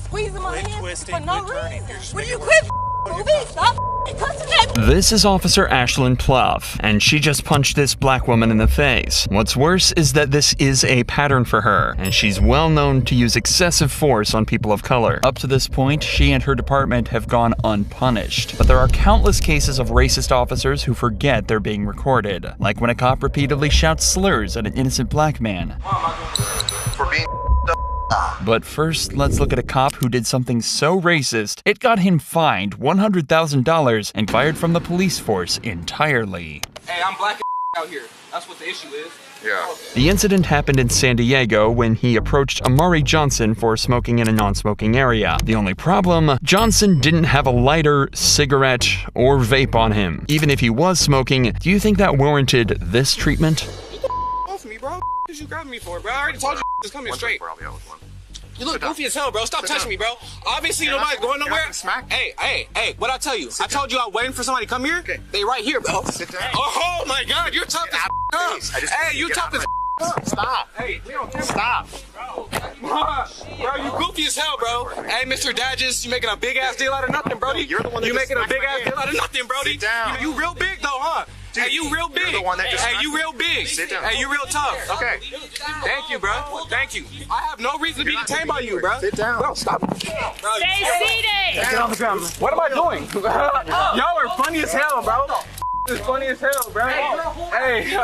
squeezing my hand twisting, for no turning. reason. Will you quit moving? Stop cussing at me. This is Officer Ashlyn Pluff, and she just punched this black woman in the face. What's worse is that this is a pattern for her, and she's well known to use excessive force on people of color. Up to this point, she and her department have gone unpunished. But there are countless cases of racist officers who forget they're being recorded, like when a cop repeatedly shouts slurs at an innocent black man. For being But first, let's look at a cop who did something so racist, it got him fined $100,000 and fired from the police force entirely. Hey, I'm black out here. That's what the issue is. Yeah. The incident happened in San Diego when he approached Amari Johnson for smoking in a non-smoking area. The only problem, Johnson didn't have a lighter, cigarette, or vape on him. Even if he was smoking, do you think that warranted this treatment? Off me, bro. What you grabbing me for, bro? I already told you just come here straight. You look goofy as hell, bro. Stop touching me, bro. Obviously, nobody's going nowhere. Hey, what'd I tell you? I told you I was waiting for somebody to come here. Okay. They right here, bro. Sit down. Oh my God, you're tough as up. Hey, you tough as up. Stop. Hey, Stop. Bro, you goofy as hell, bro. Hey, Mr. Dadges, you making a big ass deal out of nothing, Brody. You're the one that you just making a smacked big my ass hand. deal out of nothing, Brody. Sit down. You real big though, huh? Dude, hey, you real big. you're the one that just hey, you real big. Sit down. Hey, you real tough. Okay. Thank you, bro. Thank you. I have no reason to be detained by you, bro. Sit down. Bro, stop. Stay seated! Get on the ground. What am I doing? Y'all are funny as hell, bro. It's funny as hell, bro. Hey. Hey,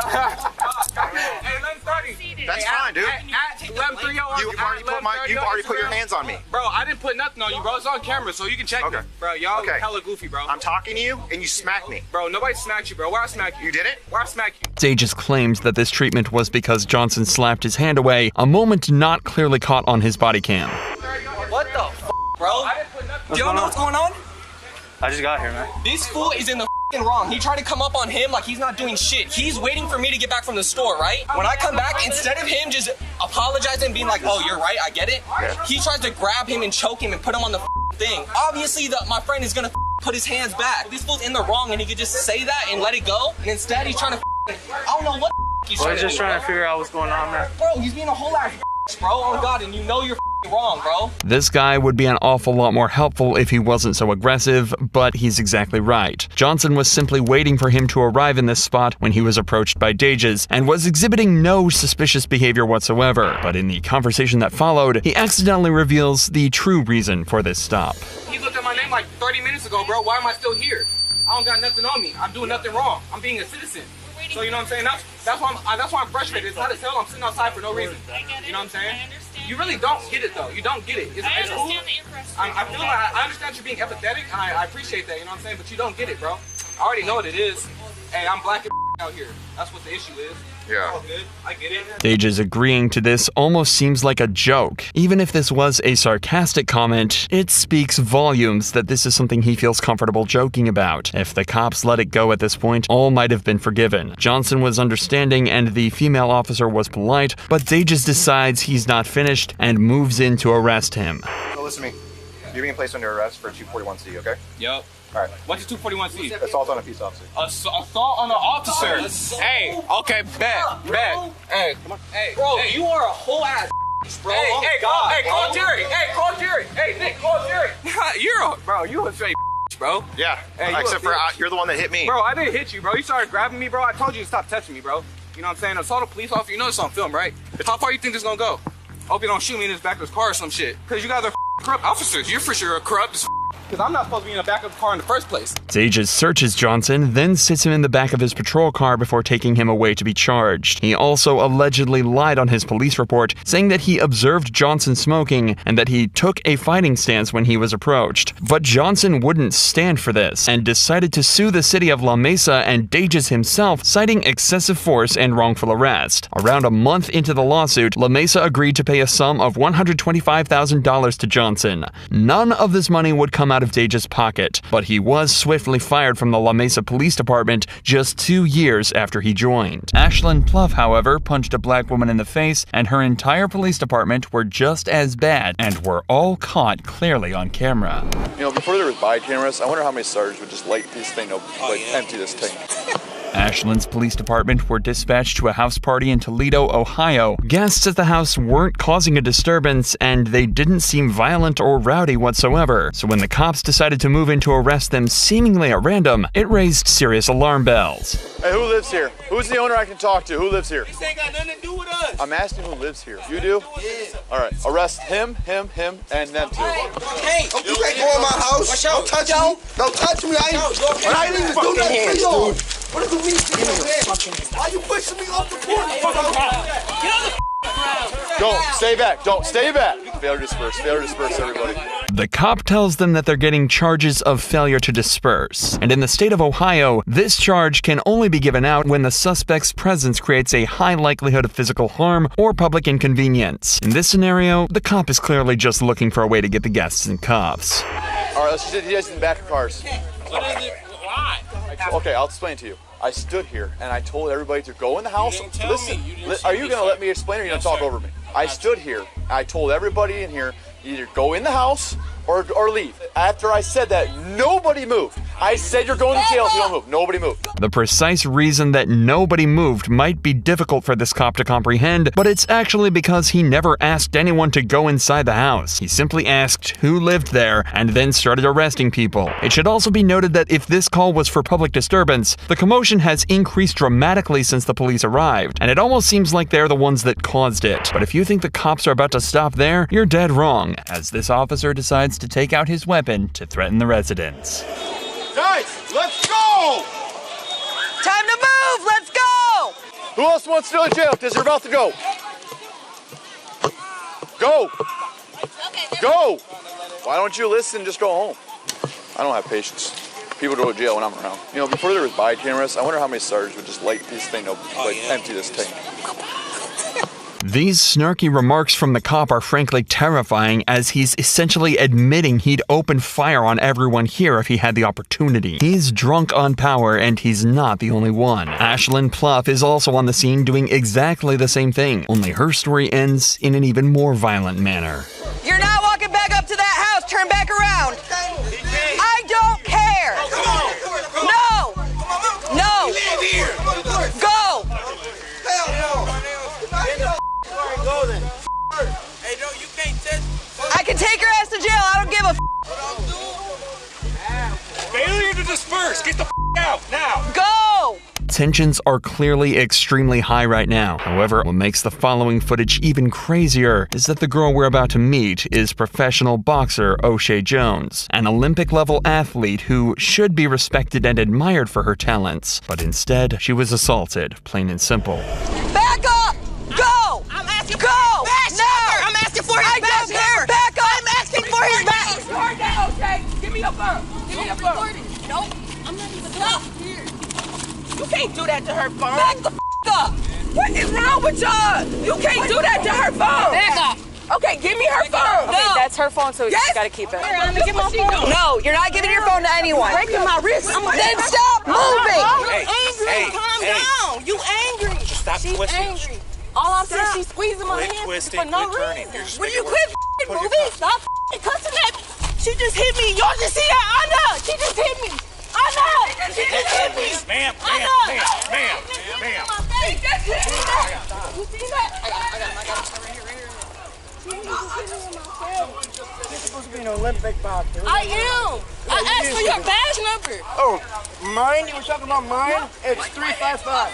11:30. That's fine, dude. At 11:30. You've already put your hands on me. Bro, I didn't put nothing on you, bro. It's on camera, so you can check me. Bro, y'all hella goofy, bro. I'm talking to you, and you smacked me. Bro, nobody smacked you, bro. Where I smack you? You did it? Where I smack you? Dages claimed that this treatment was because Johnson slapped his hand away, a moment not clearly caught on his body cam. What the f, bro? Do y'all know what's going on? I just got here, man. This fool is in the f***ing wrong. He tried to come up on him like he's not doing shit. He's waiting for me to get back from the store, right? When I come back, instead of him just apologizing and being like, oh, you're right, I get it, he tries to grab him and choke him and put him on the thing. Obviously, my friend is gonna put his hands back. This fool's in the wrong and he could just say that and let it go. And instead, he's trying to I don't know what he's trying to do. Just trying to figure out what's going on, man. Bro, he's being a whole ass bro. Oh, God, and you know you're wrong, bro. This guy would be an awful lot more helpful if he wasn't so aggressive, but he's exactly right. Johnson was simply waiting for him to arrive in this spot when he was approached by Dages, and was exhibiting no suspicious behavior whatsoever. But in the conversation that followed, he accidentally reveals the true reason for this stop. He looked at my name like 30 minutes ago, bro. Why am I still here? I don't got nothing on me. I'm doing nothing wrong. I'm being a citizen. So you know what I'm saying? That's why I'm frustrated. It's not a cell. I'm sitting outside for no reason. You know what I'm saying? You really don't get it though. You don't get it. It's cool. I feel like I understand you're being empathetic, and I appreciate that. You know what I'm saying? But you don't get it, bro. I already know what it is. Hey, I'm black out here. That's what the issue is. Yeah. All good. I get it. Dages agreeing to this almost seems like a joke. Even if this was a sarcastic comment, it speaks volumes that this is something he feels comfortable joking about. If the cops let it go at this point, all might have been forgiven. Johnson was understanding and the female officer was polite, but Dages decides he's not finished and moves in to arrest him. So listen to me. You're being placed under arrest for 241C, okay? Yep. All right. What's the 241C? Assault on a peace officer. Assault on an officer. Hey, okay, bet. Hey, come on. Hey, Bro, you are a whole ass bro. Hey, call Jerry. Hey, call Jerry. Hey, Nick, call Jerry. You a straight bro. Yeah. Hey, except for you're the one that hit me. Bro, I didn't hit you, bro. You started grabbing me, bro. I told you to stop touching me, bro. You know what I'm saying? Assault a police officer. You know it's on film, right? How far you think this is gonna go? Hope you don't shoot me in this back of this car or some shit. Cause you guys are corrupt officers. You're for sure corrupt as because I'm not supposed to be in the back of the car in the first place. Dages searches Johnson, then sits him in the back of his patrol car before taking him away to be charged. He also allegedly lied on his police report, saying that he observed Johnson smoking and that he took a fighting stance when he was approached. But Johnson wouldn't stand for this and decided to sue the city of La Mesa and Dages himself, citing excessive force and wrongful arrest. Around a month into the lawsuit, La Mesa agreed to pay a sum of $125,000 to Johnson. None of this money would come out of Dages' pocket, but he was swiftly fired from the La Mesa Police Department just 2 years after he joined. Ashlyn Pluff, however, punched a black woman in the face, and her entire police department were just as bad and were all caught clearly on camera. You know, before there was body cameras, I wonder how many sergeants would just light this thing up, empty this tank. Ashland's police department were dispatched to a house party in Toledo, Ohio. Guests at the house weren't causing a disturbance, and they didn't seem violent or rowdy whatsoever. So when the cops decided to move in to arrest them seemingly at random, it raised serious alarm bells. Hey, who lives here? Who's the owner I can talk to? Who lives here? This ain't got nothing to do with us. I'm asking who lives here. You do? Yeah. All right. Arrest him, and them two. Hey, you can't go in my house. Don't touch me. Don't touch me. I ain't even do nothing to you. What is the reason? Why you pushing me off the porch? Get on the ground. Don't. Stay back. Don't. Stay back. Failure to disperse. Failure to disperse, everybody. The cop tells them that they're getting charges of failure to disperse. And in the state of Ohio, this charge can only be given out when the suspect's presence creates a high likelihood of physical harm or public inconvenience. In this scenario, the cop is clearly just looking for a way to get the guests in cuffs. All right, let's just get you guys in the back of cars. What is it? Why? Okay, I'll explain to you. I stood here and I told everybody to go in the house. You didn't tell Listen, me. You didn't are see you me, going to sir. let me explain or are you going to Yes, talk sir. over me? I stood here and I told everybody in here either go in the house or leave. After I said that, nobody moved. I said you're going to jail if you don't move. Nobody moved. The precise reason that nobody moved might be difficult for this cop to comprehend, but it's actually because he never asked anyone to go inside the house. He simply asked who lived there and then started arresting people. It should also be noted that if this call was for public disturbance, the commotion has increased dramatically since the police arrived, and it almost seems like they're the ones that caused it. But if you think the cops are about to stop there, you're dead wrong, as this officer decides to take out his weapon to threaten the residents. Guys, let's go! Time to move! Let's go! Who else wants to go to jail because you're about to go? Go! Go! Why don't you listen and just go home? I don't have patience. People go to jail when I'm around. You know, before there was body cameras, I wonder how many sergeants would just light this thing up, empty this tank. These snarky remarks from the cop are frankly terrifying, as he's essentially admitting he'd open fire on everyone here if he had the opportunity. He's drunk on power, and he's not the only one. Ashlyn Pluff is also on the scene doing exactly the same thing, only her story ends in an even more violent manner. You're not walking back up to that house. Turn back around. I don't care. No. No. Go. Hey, no, you can't touch. I can take your ass to jail. I don't give a Failure to disperse. Get the out now. go. Tensions are clearly extremely high right now. However, what makes the following footage even crazier is that the girl we're about to meet is professional boxer O'Shea Jones, an Olympic-level athlete who should be respected and admired for her talents. But instead, she was assaulted, plain and simple. Back up. Go. I'm asking Go. for Now. I'm asking for his I badge don't care. number. Back up. I'm asking for his badge. Report that, okay? Give me your phone. Give me your phone. Nope. I'm not even here. You can't do that to her phone. Back the up. What is wrong with y'all? You can't do that to her phone. Back up. Okay, give me her phone. Okay, that's her phone, so you Yes. gotta keep it. Here, let me get my phone. No, you're not giving your phone to anyone. Breaking my wrist. Then stop moving. You angry. Calm down. You angry. Stop She's twisting. angry. All I'm saying, she's squeezing my Quit hand twisting, for no quit turning. reason. Will you quit moving? Stop cussing at me. She just hit me. Y'all just see that? I know. She just hit me. I know. She just hit me. Ma'am, I ma'am, know. ma'am, ma'am. She just hit me. You see that? I got it. You're supposed to be an Olympic boxer. I am. I asked for your badge number. Oh, mine? You were talking about mine? It's 355.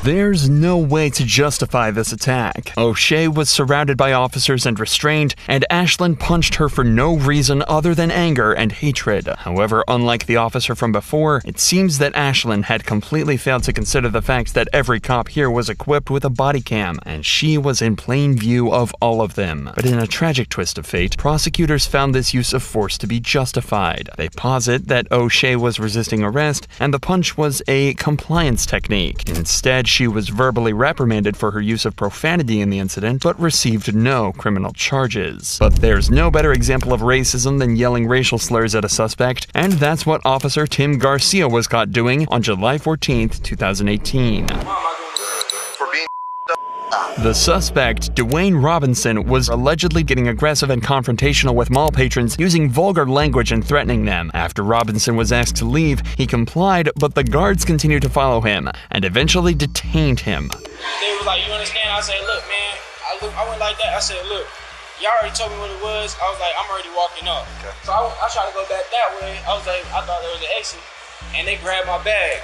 There's no way to justify this attack. O'Shea was surrounded by officers and restrained, and Ashlyn punched her for no reason other than anger and hatred. However, unlike the officer from before, it seems that Ashlyn had completely failed to consider the fact that every cop here was equipped with a body cam, and she was in plain view of all of them. But in a tragic twist of fate, prosecutors found this use of force to be justified. They posit that O'Shea was resisting arrest, and the punch was a compliance technique. Instead, she was verbally reprimanded for her use of profanity in the incident, but received no criminal charges. But there's no better example of racism than yelling racial slurs at a suspect, and that's what Officer Tim Garcia was caught doing on July 14th, 2018. For being The suspect, Dwayne Robinson, was allegedly getting aggressive and confrontational with mall patrons, using vulgar language and threatening them. After Robinson was asked to leave, he complied, but the guards continued to follow him and eventually detained him. They was like, you understand? I said, look, man, I went like that. I said, look, y'all already told me what it was. I was like, I'm already walking off. Okay. So I tried to go back that way. I was like, I thought there was an exit, and they grabbed my bag.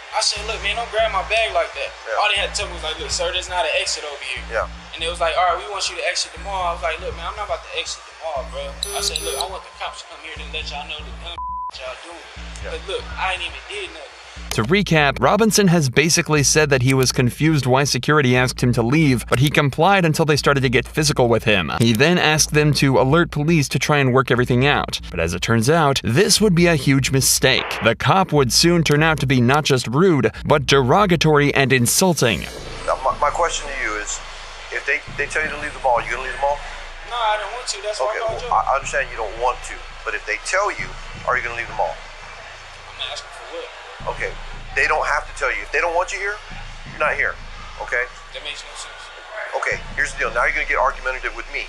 I said, look, man, don't grab my bag like that. Yeah. All they had to tell me was like, look, sir, there's not an exit over here. Yeah. And they was like, all right, we want you to exit the mall. I was like, look, man, I'm not about to exit the mall, bro. I said, look, I want the cops to come here to let y'all know the dumb y'all doing. Yeah. But look, I ain't even did nothing. To recap, Robinson has basically said that he was confused why security asked him to leave, but he complied until they started to get physical with him. He then asked them to alert police to try and work everything out. But as it turns out, this would be a huge mistake. The cop would soon turn out to be not just rude, but derogatory and insulting. Now, my question to you is, if they tell you to leave the mall, you gonna leave the mall? No, I don't want to. That's why I called you. I understand you don't want to, but if they tell you, are you gonna leave the mall? I'm asking for what? Okay, they don't have to tell you. If they don't want you here, you're not here, okay? That makes no sense. Okay, here's the deal. Now you're gonna get argumentative with me.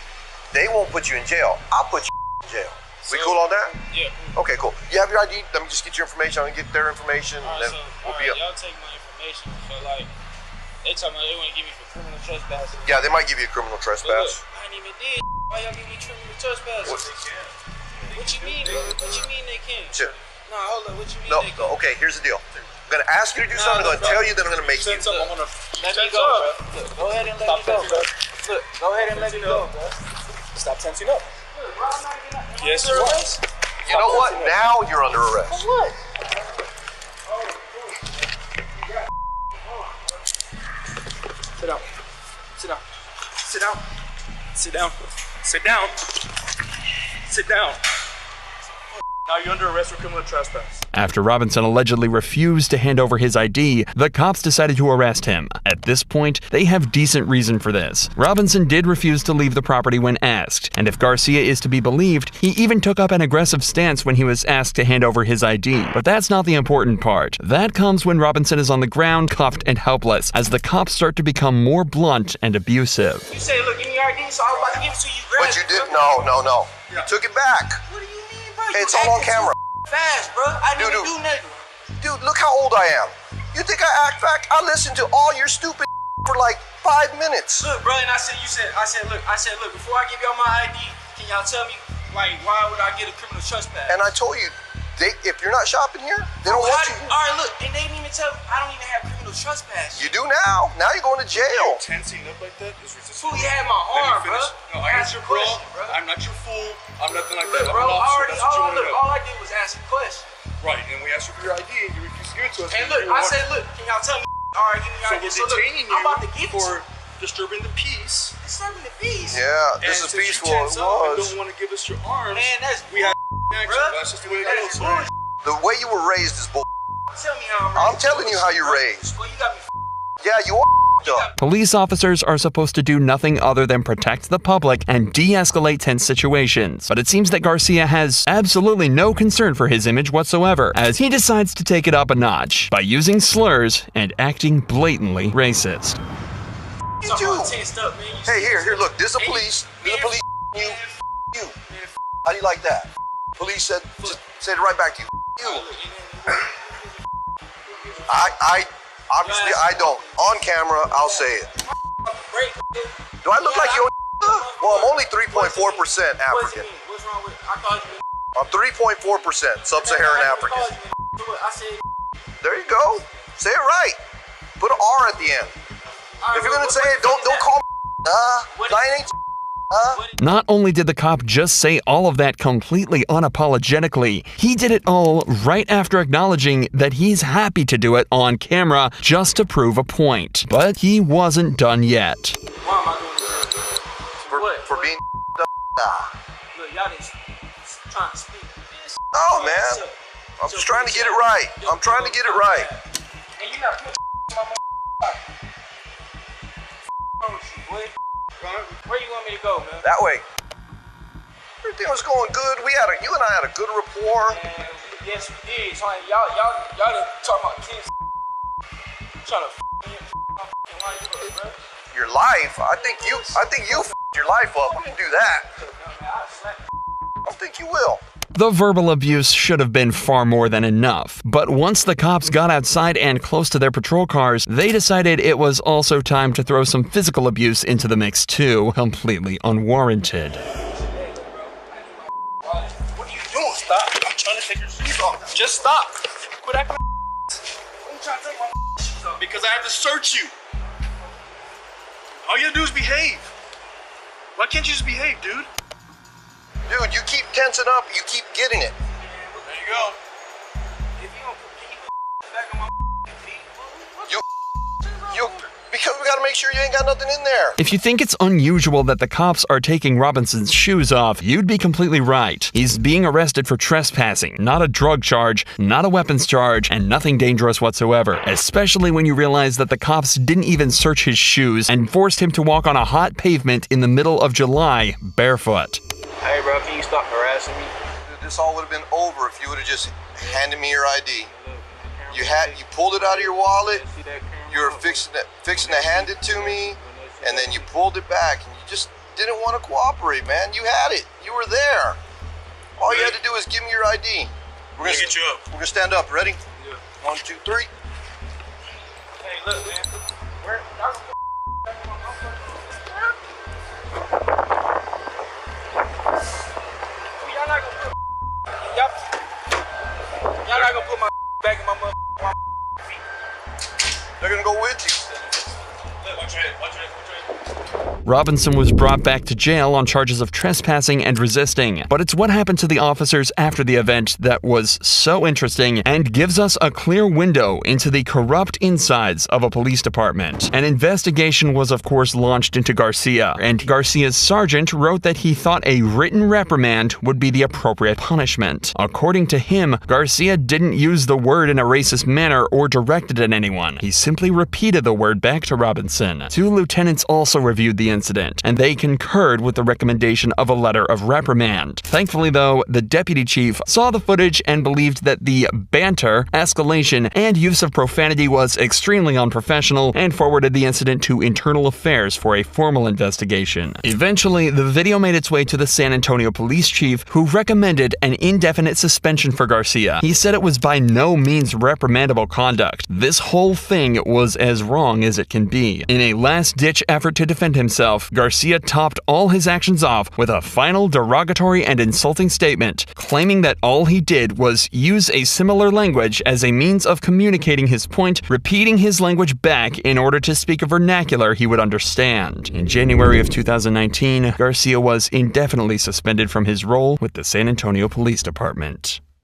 They won't put you in jail. I'll put you in jail. We cool on that? Yeah. Okay, cool. You have your ID? Let me just get your information. I'm gonna get their information, and then we'll be up. Y'all take my information. So, like, they talking about they want to give me for criminal trespass. Yeah, they might give you a criminal trespass. Look, I ain't even did. Why y'all give me criminal trespass? What you mean, bro? What you mean they can't? Sure. No, hold on. What you mean they can't? Okay, here's the deal. I'm gonna ask you to do something. I'm gonna tell you that I'm gonna make you. Let me go, bro. Look, go ahead and let me go, bro. Look, go ahead and let me go, bro. Stop tensing up. Yes, you are. You know what? Now you're under arrest. For what? Sit down. Sit down. Sit down. Sit down. Sit down. Sit down. Now you're under arrest for criminal trespass. After Robinson allegedly refused to hand over his ID, the cops decided to arrest him. At this point, they have decent reason for this. Robinson did refuse to leave the property when asked, and if Garcia is to be believed, he even took up an aggressive stance when he was asked to hand over his ID. But that's not the important part. That comes when Robinson is on the ground, cuffed and helpless, as the cops start to become more blunt and abusive. You say, look, give me your ID, so I was about to give it to you. But you did? No. You took it back. What do you mean, bro? It's all on camera. Fast, bro. I didn't do nothing. Dude, look how old I am. You think I act back? I listened to all your stupid for like 5 minutes. Look, bro, and I said, look, before I give y'all my ID, can y'all tell me, like, why would I get a criminal trespass? And I told you, if you're not shopping here, they don't want you here. All right, look, and they didn't even tell me, I don't even have criminal trespass. You do now. Now you're going to jail. Tensing up like that is resistance. Fool, you had my arm, bro. No, I answered, bro. I'm not your fool. I'm nothing like that. Look, bro, all I did was ask a question. Right, and we asked you for your ID, and you refused to give it to us. And look, I said, look, can y'all tell me? All right, give me your ID. So we're detaining you I'm about to give for disturbing the peace. Disturbing the peace? Yeah, this is peaceful. It was. Don't want to give us your arms. Man, that's we have action. That's just the way it goes. The way you were raised is bull. Tell me how I'm raised. I'm telling you how you're raised. Well, you got me. Yeah, you are up. Police officers are supposed to do nothing other than protect the public and de-escalate tense situations. But it seems that Garcia has absolutely no concern for his image whatsoever, as he decides to take it up a notch by using slurs and acting blatantly racist. You do. Hey, here, look, this is the police. This is the police. You. How do you like that? Police said, just said it right back to you. You. I obviously I don't. On camera, I'll say it. Do I look like you? Well, I'm only 3.4% African. What's wrong with? I thought you. I'm 3.4% Sub-Saharan African. There you go. Say it right. Put an R at the end. If you're gonna say it, don't call me. That ain't. Not only did the cop just say all of that completely unapologetically, he did it all right after acknowledging that he's happy to do it on camera just to prove a point. But he wasn't done yet. Why am I doing this? For being Look, y'all just trying to speak. Oh, man. I'm just trying to get it right. I'm trying to get it right. And you not putting my boy. Where you want me to go, man? That way. Everything was going good. You and I had a good rapport. Man, yes, we did. So, y'all didn't talk about kids. Trying to f*** me and my life, bro. your life. I think you f***ed your life up. You can do that. I don't think you will. The verbal abuse should have been far more than enough, but once the cops got outside and close to their patrol cars, they decided it was also time to throw some physical abuse into the mix too, completely unwarranted. What are you doing? Stop. I'm trying to take your shoes off. Just stop. Quit acting like I'm trying to take my shoes off. Because I have to search you. All you gotta do is behave. Why can't you just behave, dude? Dude, you keep tensing up, you keep getting it. There you go. If you don't put back on my feet, Because we gotta make sure you ain't got nothing in there. If you think it's unusual that the cops are taking Robinson's shoes off, you'd be completely right. He's being arrested for trespassing, not a drug charge, not a weapons charge, and nothing dangerous whatsoever, especially when you realize that the cops didn't even search his shoes and forced him to walk on a hot pavement in the middle of July, barefoot. hey, bro, can you stop harassing me? Dude, this all would have been over if you would have just handed me your ID. You pulled it out of your wallet, you were fixing to hand it to me, and then you pulled it back, and you just didn't want to cooperate, man. You had it. You were there. All you had to do is give me your ID. We're gonna get you up. We're gonna stand up. Ready? Yeah. 1, 2, 3. Hey, look, man. Where? Y'all not gonna put my back in my mother. They're gonna go with you. Look, watch your head, watch your head, watch your head. Robinson was brought back to jail on charges of trespassing and resisting. But it's what happened to the officers after the event that was so interesting and gives us a clear window into the corrupt insides of a police department. An investigation was of course launched into Garcia, and Garcia's sergeant wrote that he thought a written reprimand would be the appropriate punishment. According to him, Garcia didn't use the word in a racist manner or direct it at anyone. He simply repeated the word back to Robinson. 2 lieutenants also reviewed the incident, and they concurred with the recommendation of a letter of reprimand. Thankfully, though, the deputy chief saw the footage and believed that the banter, escalation, and use of profanity was extremely unprofessional and forwarded the incident to Internal Affairs for a formal investigation. Eventually, the video made its way to the San Antonio police chief, who recommended an indefinite suspension for Garcia. He said it was by no means reprimandable conduct. This whole thing was as wrong as it can be. In a last-ditch effort to defend himself, Garcia topped all his actions off with a final derogatory and insulting statement, claiming that all he did was use a similar language as a means of communicating his point, repeating his language back in order to speak a vernacular he would understand. In January of 2019, Garcia was indefinitely suspended from his role with the San Antonio Police Department.